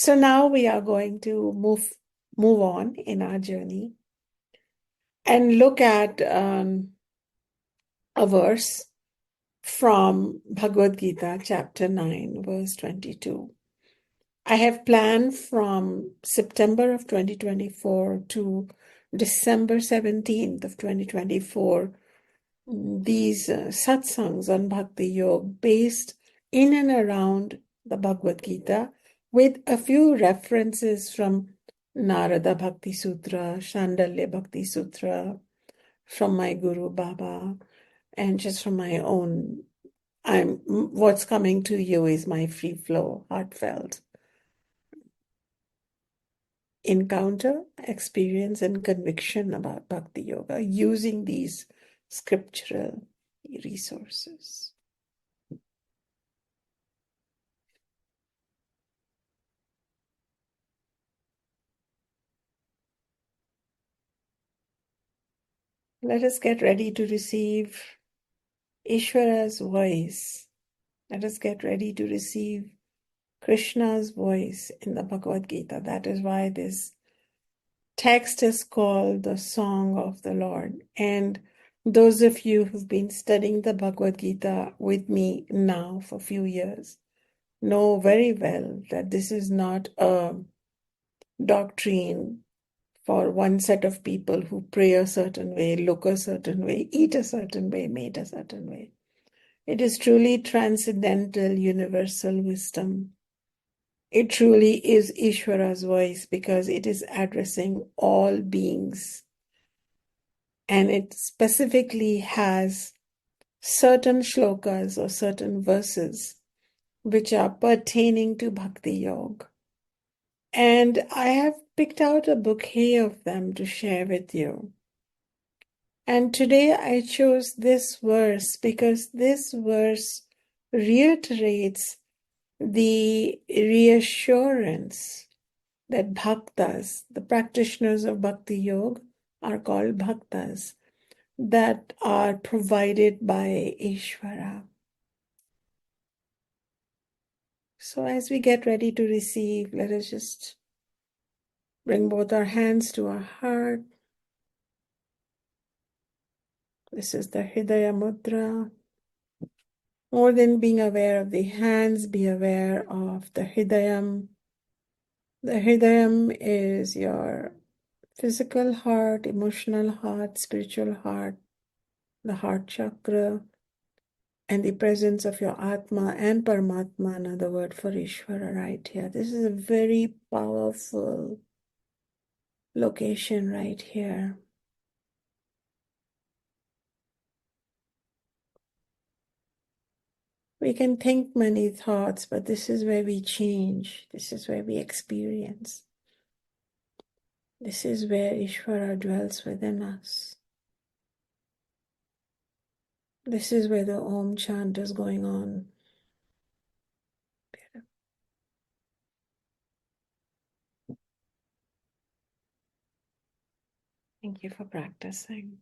So now we are going to move on in our journey and look at a verse from Bhagavad Gita, chapter 9, verse 22. I have planned from September of 2024 to December 17th of 2024 these satsangs on Bhakti Yoga based in and around the Bhagavad Gita with a few references from Narada Bhakti Sutra, Shandalya Bhakti Sutra, from my Guru Baba, and just from my own. What's coming to you is my free flow, heartfelt encounter, experience, and conviction about Bhakti Yoga using these scriptural resources. Let us get ready to receive Ishvara's voice. Let us get ready to receive Krishna's voice in the Bhagavad Gita. That is why this text is called the Song of the Lord. And those of you who've been studying the Bhagavad Gita with me now for a few years know very well that this is not a doctrine for one set of people who pray a certain way, look a certain way, eat a certain way, mate a certain way. It is truly transcendental, universal wisdom. It truly is Ishvara's voice because it is addressing all beings. And it specifically has certain shlokas or certain verses which are pertaining to Bhakti Yoga. And I have picked out a bouquet of them to share with you. And today I chose this verse because this verse reiterates the reassurance that bhaktas, the practitioners of Bhakti Yoga, are called bhaktas, that are provided by Ishvara. So as we get ready to receive, let us just bring both our hands to our heart. This is the Hridaya Mudra. More than being aware of the hands, be aware of the Hridayam. The Hridayam is your physical heart, emotional heart, spiritual heart, the heart chakra, and the presence of your Atma and Paramatma, another word for Ishvara right here. This is a very powerful location right here. We can think many thoughts, but this is where we change. This is where we experience. This is where Ishvara dwells within us. This is where the Om chant is going on. Thank you for practicing.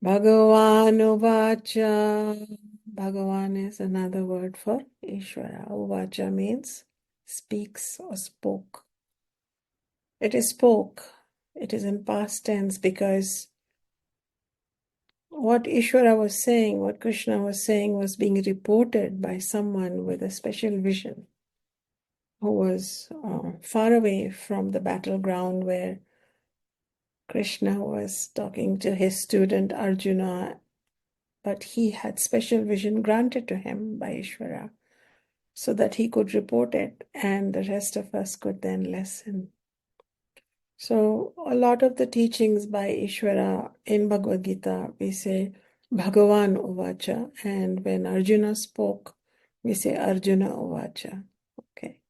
Bhagavan Uvacha. Bhagavan is another word for Ishvara. Uvacha means speaks or spoke. It is spoke. It is in past tense because what Ishvara was saying, what Krishna was saying, was being reported by someone with a special vision who was far away from the battleground where Krishna was talking to his student Arjuna, but he had special vision granted to him by Ishvara so that he could report it and the rest of us could then listen. So a lot of the teachings by Ishvara in Bhagavad Gita, we say Bhagavan Uvacha, and when Arjuna spoke, we say Arjuna Uvacha. Okay.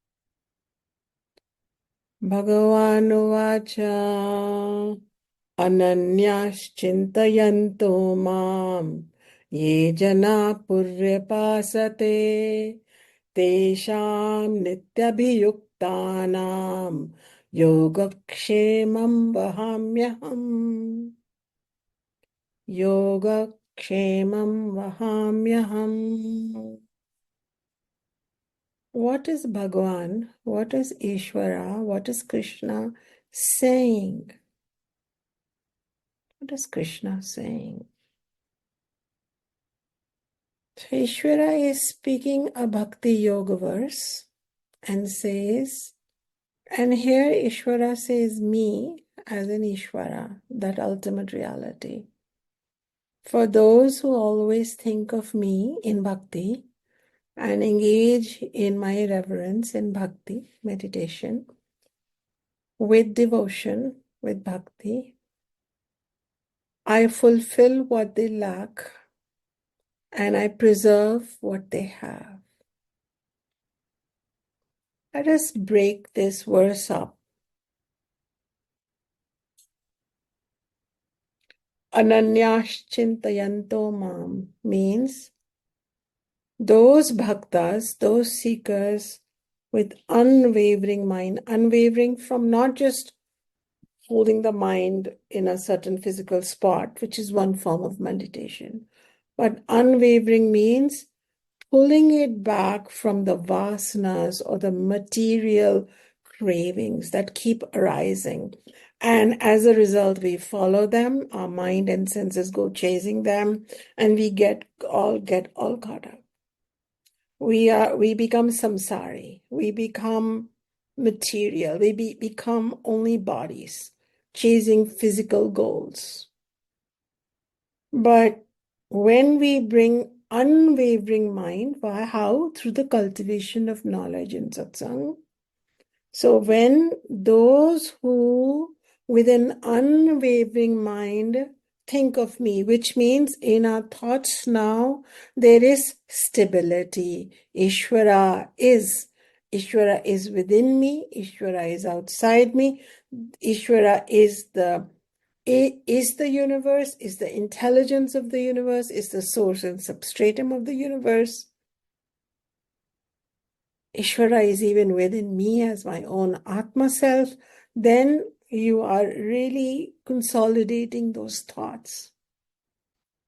Bhagavan Uvacha ananyāśh chintayanto māṁ ye janāḥ paryupāsate teṣhāṁ nityābhiyuktānāṁ yoga-kṣhemaṁ vahāmyaham. Yoga yoga-kṣhemaṁ vahāmyaham. What is Bhagavan? What is Ishvara? What is Krishna saying? What is Krishna saying? So Ishvara is speaking a Bhakti Yoga verse and says, and here Ishvara says me as an Ishvara, that ultimate reality. For those who always think of me in bhakti and engage in my reverence in bhakti meditation with devotion, with bhakti, I fulfill what they lack and I preserve what they have. Let us break this verse up. Ananyāśh chintayanto mam means those bhaktas, those seekers with unwavering mind, unwavering from not just holding the mind in a certain physical spot, which is one form of meditation, but unwavering means pulling it back from the vasanas or the material cravings that keep arising. And as a result, we follow them, our mind and senses go chasing them, and we get all caught up. We become samsari, we become material, we become only bodies, chasing physical goals. But when we bring unwavering mind, why? How? Through the cultivation of knowledge in satsang. So when those who with an unwavering mind think of me, which means in our thoughts now there is stability. Ishvara is within me, Ishvara is outside me, Ishvara is the universe, is the intelligence of the universe, is the source and substratum of the universe. Ishvara is even within me as my own Atma self. Then you are really consolidating those thoughts.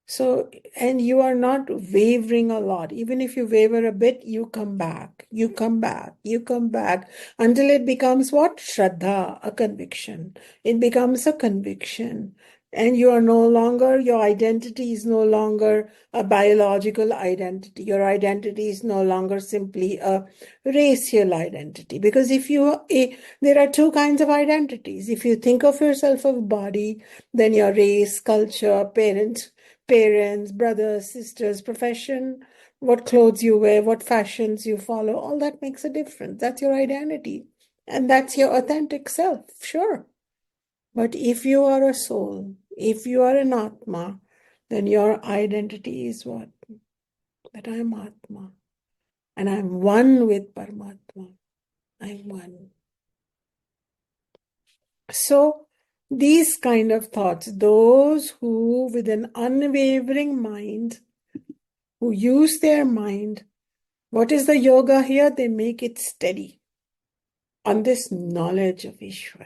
So, and you are not wavering a lot. Even if you waver a bit, you come back, you come back, you come back until it becomes what? Shraddha, a conviction. It becomes a conviction. And you are no longer, your identity is no longer a biological identity. Your identity is no longer simply a racial identity. Because there are two kinds of identities. If you think of yourself as a body, then your race, culture, parents, brothers, sisters, profession, what clothes you wear, what fashions you follow, all that makes a difference. That's your identity. And that's your authentic self, sure. But if you are a soul, if you are an Atma, then your identity is what? That I am Atma. And I am one with Paramatma. I am one. So, these kind of thoughts, those who with an unwavering mind, who use their mind, what is the yoga here? They make it steady on this knowledge of Ishvara.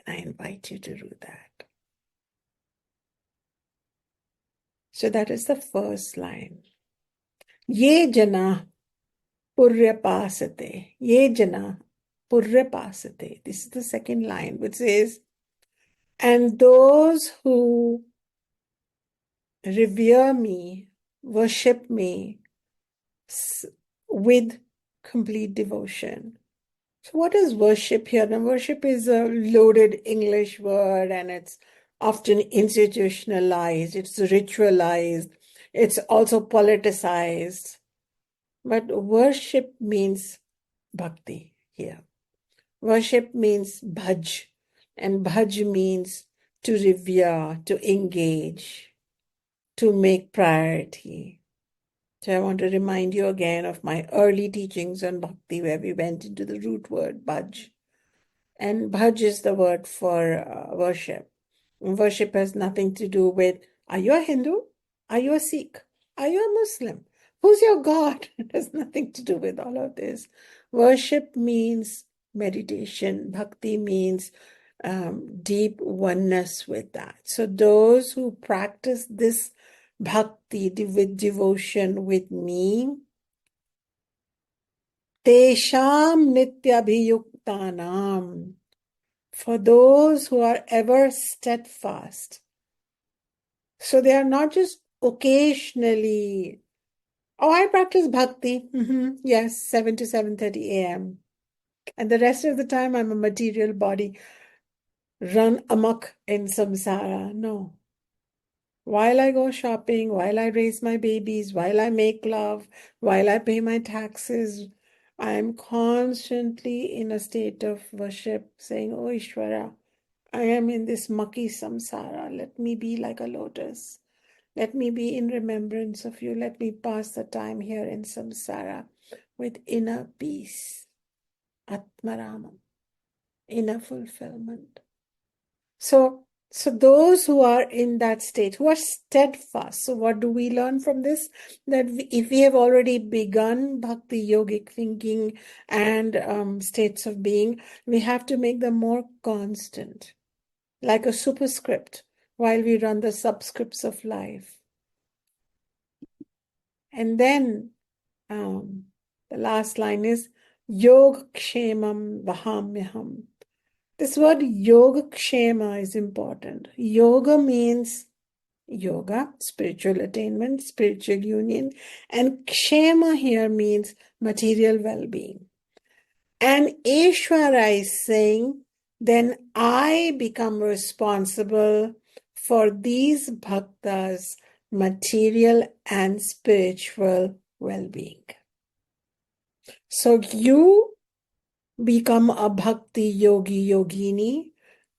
And I invite you to do that. So that is the first line. Ye janāḥ paryupāsate. Ye janāḥ paryupāsate. This is the second line, which says, and those who revere me, worship me with complete devotion. So what is worship here? Now, worship is a loaded English word and it's often institutionalized, it's ritualized, it's also politicized. But worship means bhakti here. Worship means bhaj, and bhaj means to revere, to engage, to make priority. So I want to remind you again of my early teachings on bhakti where we went into the root word bhaj. And bhaj is the word for worship. Worship has nothing to do with, are you a Hindu? Are you a Sikh? Are you a Muslim? Who's your God? It has nothing to do with all of this. Worship means meditation. Bhakti means deep oneness with that. So those who practice this bhakti, with devotion with me, teṣhāṁ nityābhiyuktānāṁ, for those who are ever steadfast. So they are not just occasionally, oh, I practice bhakti. Yes, 7 to 7:30 a.m. And the rest of the time I'm a material body run amok in samsara. No. While I go shopping, while I raise my babies, while I make love, while I pay my taxes, I'm constantly in a state of worship, saying, Oh Ishvara, I am in this mucky samsara. Let me be like a lotus. Let me be in remembrance of you. Let me pass the time here in samsara with inner peace, atmarama, inner fulfillment. So those who are in that state, who are steadfast. So what do we learn from this? That if we have already begun bhakti yogic thinking and states of being, we have to make them more constant, like a superscript, while we run the subscripts of life. And then the last line is yoga-kṣhemaṁ vahāmyaham. This word yoga-kṣhema is important. Yoga means yoga, spiritual attainment, spiritual union, and kṣhema here means material well-being. And Ishvara is saying, then I become responsible for these bhaktas' material and spiritual well-being. So you become a bhakti yogi, yogini,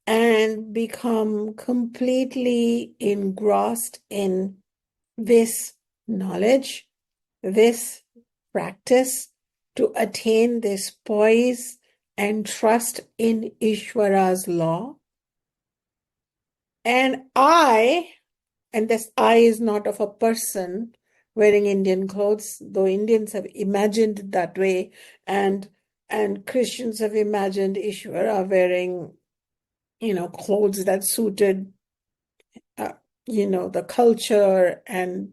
and become completely engrossed in this knowledge, this practice to attain this poise and trust in Ishvara's law. And this I is not of a person wearing Indian clothes, though Indians have imagined it that way, and Christians have imagined Ishvara wearing, clothes that suited, the culture and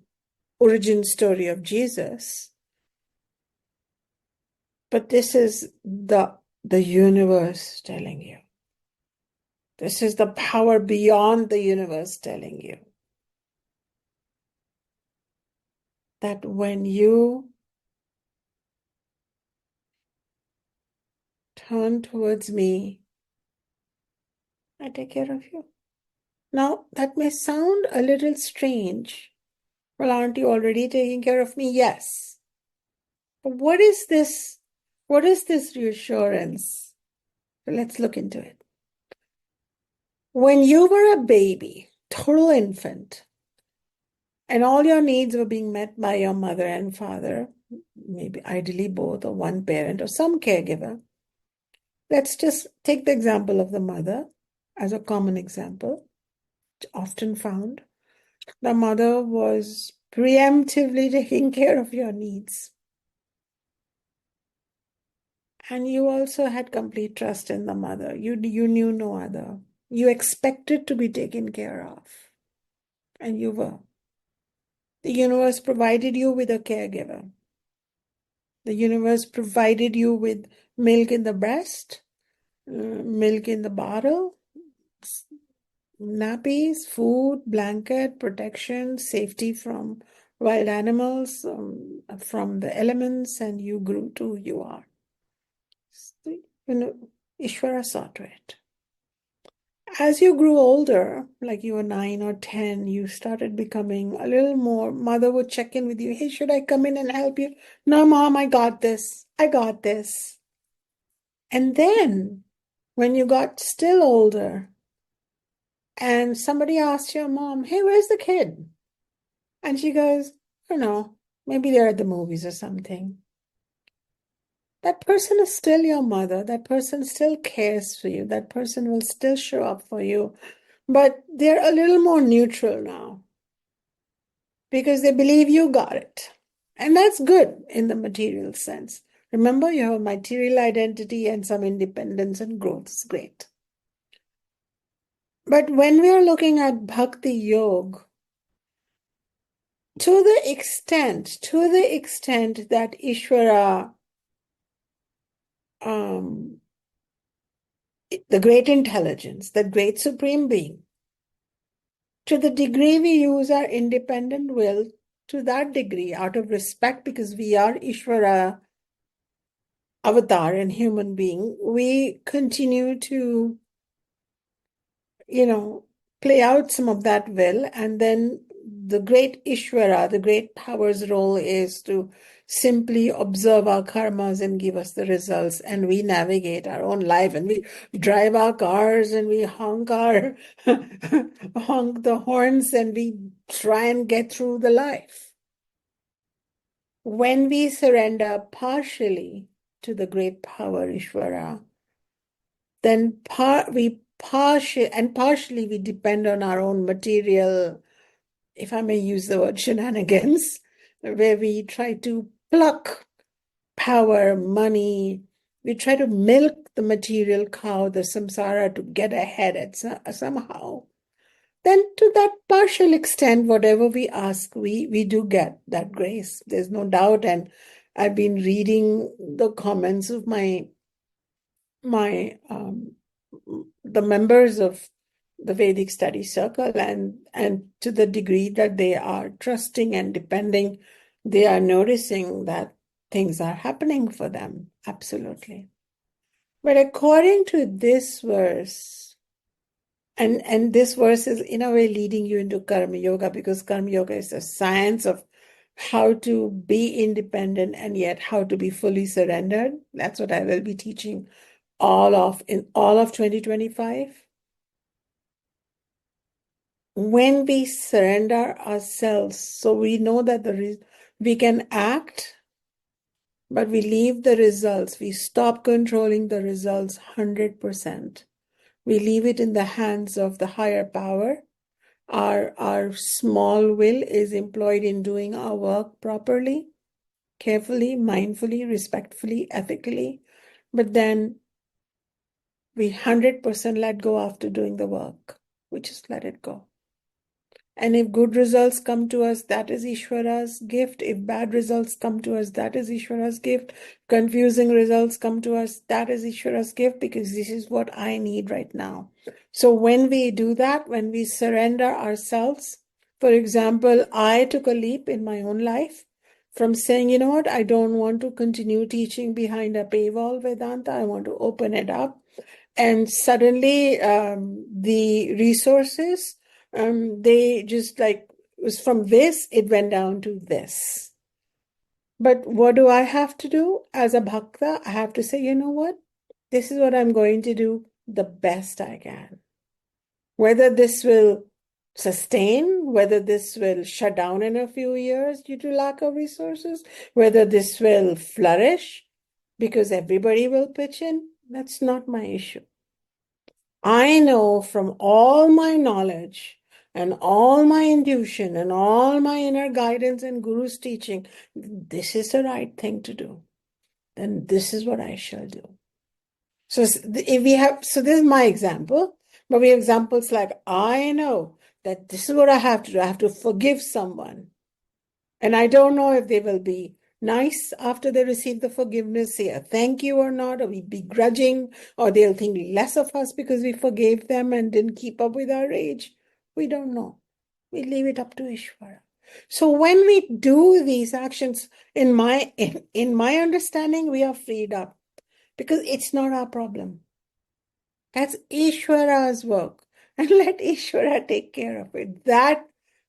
origin story of Jesus. But this is the universe telling you. This is the power beyond the universe telling you that when you turn towards me, I take care of you. Now, that may sound a little strange. Well, aren't you already taking care of me? Yes. But what is this? What is this reassurance? Let's look into it. When you were a baby, total infant, and all your needs were being met by your mother and father, maybe ideally both, or one parent, or some caregiver. Let's just take the example of the mother as a common example, often found. The mother was preemptively taking care of your needs. And you also had complete trust in the mother. You knew no other. You expected to be taken care of. And you were. The universe provided you with a caregiver. The universe provided you with milk in the breast, milk in the bottle, nappies, food, blanket, protection, safety from wild animals, from the elements, and you grew to who you are. Ishvara saw to it. As you grew older, like you were 9 or 10, you started becoming a little more, mother would check in with you. Hey, should I come in and help you? No, mom, I got this. I got this. And then when you got still older and somebody asked your mom, hey, where's the kid? And she goes, I don't know, maybe they're at the movies or something. That person is still your mother. That person still cares for you. That person will still show up for you. But they're a little more neutral now because they believe you got it. And that's good in the material sense. Remember, you have a material identity and some independence and growth. It's great. But when we are looking at Bhakti Yoga, to the extent that Ishvara, the great intelligence, the great supreme being, to the degree we use our independent will, to that degree, out of respect, because we are Ishvara avatar and human being, we continue to, play out some of that will, and then the great Ishvara, the great power's role is to simply observe our karmas and give us the results, and we navigate our own life, and we drive our cars, and we honk the horns, and we try and get through the life. When we surrender partially to the great power Ishvara, then partially we depend on our own material, if I may use the word shenanigans, where we try to pluck power, money, we try to milk the material cow, the samsara, to get ahead somehow. Then to that partial extent, whatever we ask, we do get that grace. There's no doubt. And I've been reading the comments of the members of the Vedic study circle, and to the degree that they are trusting and depending, they are noticing that things are happening for them. Absolutely. But according to this verse, and this verse is in a way leading you into karma yoga, because karma yoga is a science of how to be independent and yet how to be fully surrendered. That's what I will be teaching in all of 2025. When we surrender ourselves, so we know that we can act, but we leave the results. We stop controlling the results 100%. We leave it in the hands of the higher power. Our small will is employed in doing our work properly, carefully, mindfully, respectfully, ethically. But then we 100% let go after doing the work. We just let it go. And if good results come to us, that is Ishvara's gift. If bad results come to us, that is Ishvara's gift. Confusing results come to us, that is Ishvara's gift, because this is what I need right now. So when we do that, when we surrender ourselves, for example, I took a leap in my own life from saying, you know what, I don't want to continue teaching behind a paywall Vedanta. I want to open it up. And suddenly the resources, they just it was from this, it went down to this. But what do I have to do as a bhakta? I have to say, you know what? This is what I'm going to do the best I can. Whether this will sustain, whether this will shut down in a few years due to lack of resources, whether this will flourish because everybody will pitch in, that's not my issue. I know from all my knowledge and all my intuition and all my inner guidance and Guru's teaching, this is the right thing to do. Then this is what I shall do. So this is my example, but we have examples like, I know that this is what I have to do. I have to forgive someone. And I don't know if they will be nice after they receive the forgiveness, say a thank you or not, or we begrudging, or they'll think less of us because we forgave them and didn't keep up with our rage. We don't know. We leave it up to Ishvara. So when we do these actions, in my understanding, we are freed up, because it's not our problem. That's Ishvara's work. And let Ishvara take care of it. That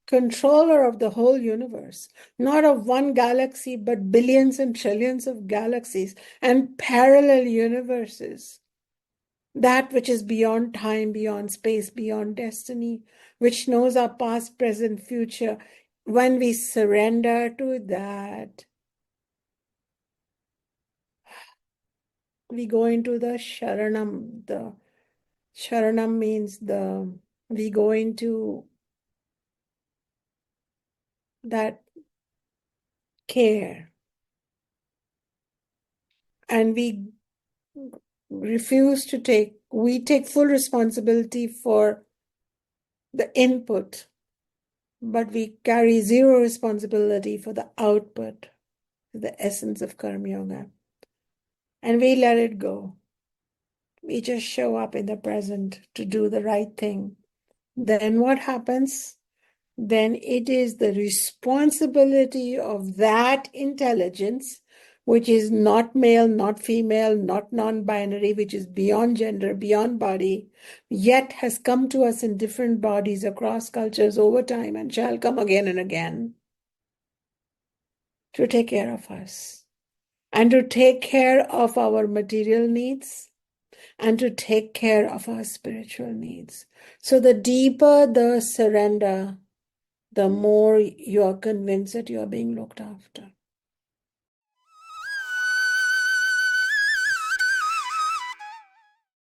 controller of the whole universe, not of one galaxy, but billions and trillions of galaxies and parallel universes. That which is beyond time, beyond space, beyond destiny, which knows our past, present, future. When we surrender to that, we go into the Sharanam. The Sharanam means we go into that care, and we take full responsibility for the input, but we carry zero responsibility for the output, the essence of karma yoga. And we let it go. We just show up in the present to do the right thing. Then what happens? Then it is the responsibility of that intelligence, which is not male, not female, not non-binary, which is beyond gender, beyond body, yet has come to us in different bodies across cultures over time and shall come again and again, to take care of us and to take care of our material needs and to take care of our spiritual needs. So the deeper the surrender, the more you are convinced that you are being looked after.